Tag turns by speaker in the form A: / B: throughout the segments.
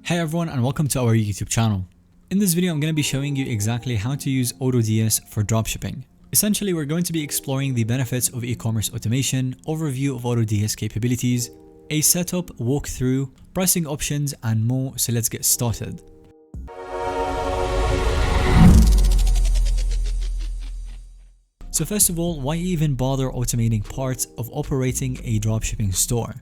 A: Hey everyone, and welcome to our YouTube channel. In this video, I'm going to be showing you exactly how to use AutoDS for dropshipping. Essentially, we're going to be exploring the benefits of e-commerce automation, overview of AutoDS capabilities, a setup, walkthrough, pricing options, and more. So let's get started. So first of all, why even bother automating parts of operating a dropshipping store?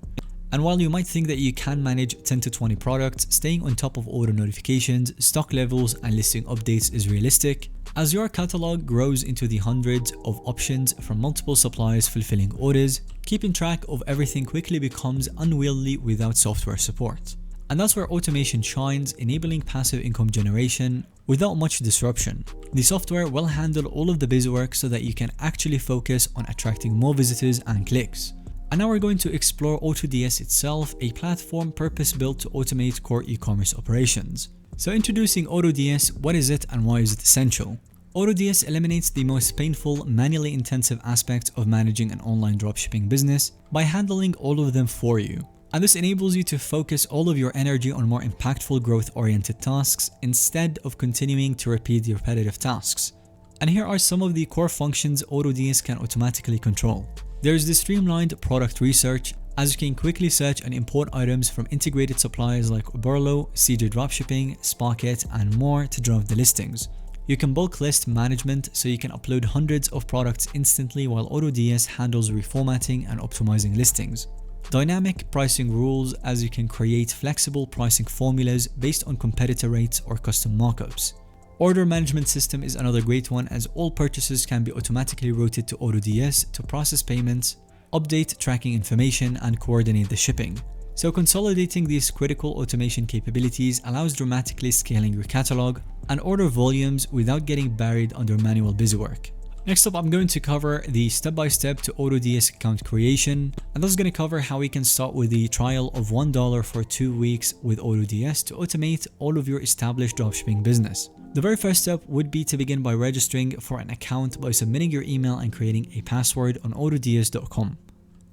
A: And while you might think that you can manage 10 to 20 products, staying on top of order notifications, stock levels, and listing updates is realistic. As your catalog grows into the hundreds of options from multiple suppliers fulfilling orders, keeping track of everything quickly becomes unwieldy without software support. And that's where automation shines, enabling passive income generation without much disruption. The software will handle all of the busywork so that you can actually focus on attracting more visitors and clicks. And now we're going to explore AutoDS itself, a platform purpose-built to automate core e-commerce operations. So introducing AutoDS, what is it and why is it essential? AutoDS eliminates the most painful, manually intensive aspects of managing an online dropshipping business by handling all of them for you. And this enables you to focus all of your energy on more impactful growth-oriented tasks instead of continuing to repeat the repetitive tasks. And here are some of the core functions AutoDS can automatically control. There is the streamlined product research, as you can quickly search and import items from integrated suppliers like AutoDS, AutoDS Dropshipping, Sparkit, and more to drive the listings. You can bulk list management, so you can upload hundreds of products instantly, while AutoDS handles reformatting and optimizing listings. Dynamic pricing rules, as you can create flexible pricing formulas based on competitor rates or custom markups. Order management system is another great one, as all purchases can be automatically routed to AutoDS to process payments, update tracking information, and coordinate the shipping. So consolidating these critical automation capabilities allows dramatically scaling your catalog and order volumes without getting buried under manual busywork. Next up, I'm going to cover the step-by-step to AutoDS account creation, and that's going to cover how we can start with the trial of $1 for 2 weeks with AutoDS to automate all of your established dropshipping business. The very first step would be to begin by registering for an account by submitting your email and creating a password on AutoDS.com.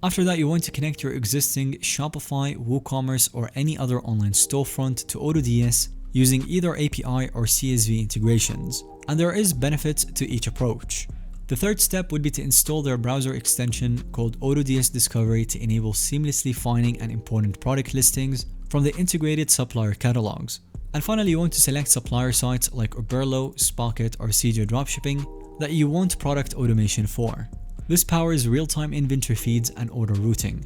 A: After that, you want to connect your existing Shopify, WooCommerce, or any other online storefront to AutoDS using either API or CSV integrations, and there is benefits to each approach. The third step would be to install their browser extension called AutoDS Discovery to enable seamlessly finding and importing product listings from the integrated supplier catalogs. And finally, you want to select supplier sites like AutoDS, Sparkit, or AutoDS Dropshipping that you want product automation for. This powers real-time inventory feeds and order routing.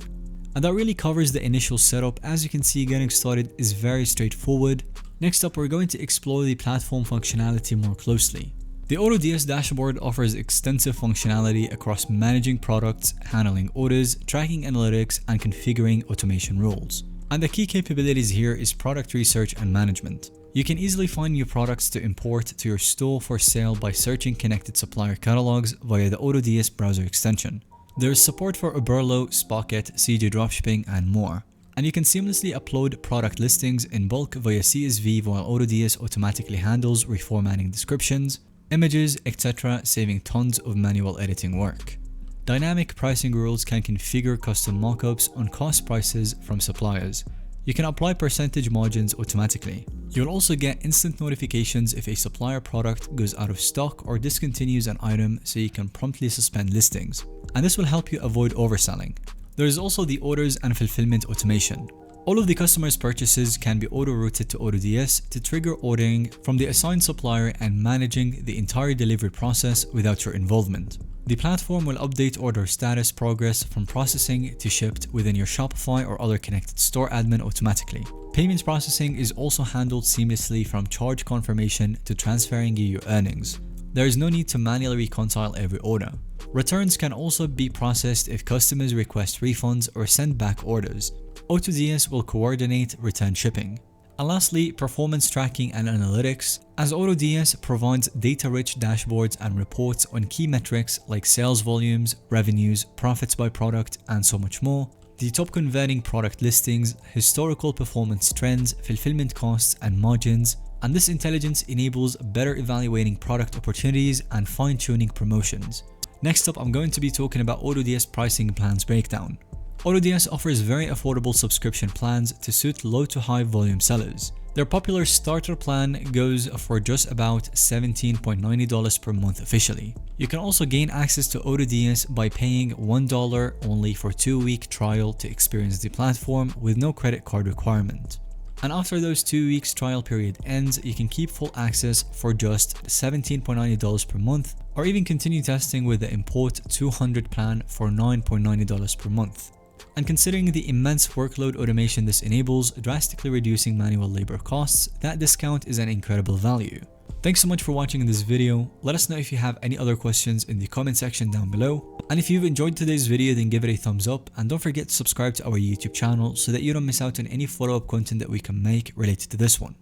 A: And that really covers the initial setup. As you can see, getting started is very straightforward. Next up, we're going to explore the platform functionality more closely. The AutoDS dashboard offers extensive functionality across managing products, handling orders, tracking analytics, and configuring automation rules. And the key capabilities here is product research and management. You can easily find new products to import to your store for sale by searching connected supplier catalogs via the AutoDS browser extension. There is support for AutoDS, Sparkit, AutoDS Dropshipping, and more. And you can seamlessly upload product listings in bulk via CSV, while AutoDS automatically handles reformatting descriptions, images, etc., saving tons of manual editing work. Dynamic pricing rules can configure custom markups on cost prices from suppliers. You can apply percentage margins automatically. You'll also get instant notifications if a supplier product goes out of stock or discontinues an item, so you can promptly suspend listings. And this will help you avoid overselling. There is also the orders and fulfillment automation. All of the customer's purchases can be auto-routed to AutoDS to trigger ordering from the assigned supplier and managing the entire delivery process without your involvement. The platform will update order status progress from processing to shipped within your Shopify or other connected store admin automatically. Payments processing is also handled seamlessly, from charge confirmation to transferring you your earnings. There is no need to manually reconcile every order. Returns can also be processed if customers request refunds or send back orders. AutoDS will coordinate return shipping. And lastly, performance tracking and analytics, as AutoDS provides data-rich dashboards and reports on key metrics like sales volumes, revenues, profits by product, and so much more, the top converting product listings, historical performance trends, fulfillment costs, and margins. And this intelligence enables better evaluating product opportunities and fine-tuning promotions. Next up, I'm going to be talking about AutoDS pricing plans breakdown. AutoDS offers very affordable subscription plans to suit low to high volume sellers. Their popular starter plan goes for just about $17.90 per month officially. You can also gain access to AutoDS by paying $1 only for a 2-week trial to experience the platform with no credit card requirement. And after those 2 weeks trial period ends, you can keep full access for just $17.90 per month, or even continue testing with the Import 200 plan for $9.90 per month. And considering the immense workload automation this enables, drastically reducing manual labor costs, that discount is an incredible value. Thanks so much for watching this video. Let us know if you have any other questions in the comment section down below. And if you've enjoyed today's video, then give it a thumbs up, and don't forget to subscribe to our YouTube channel so that you don't miss out on any follow-up content that we can make related to this one.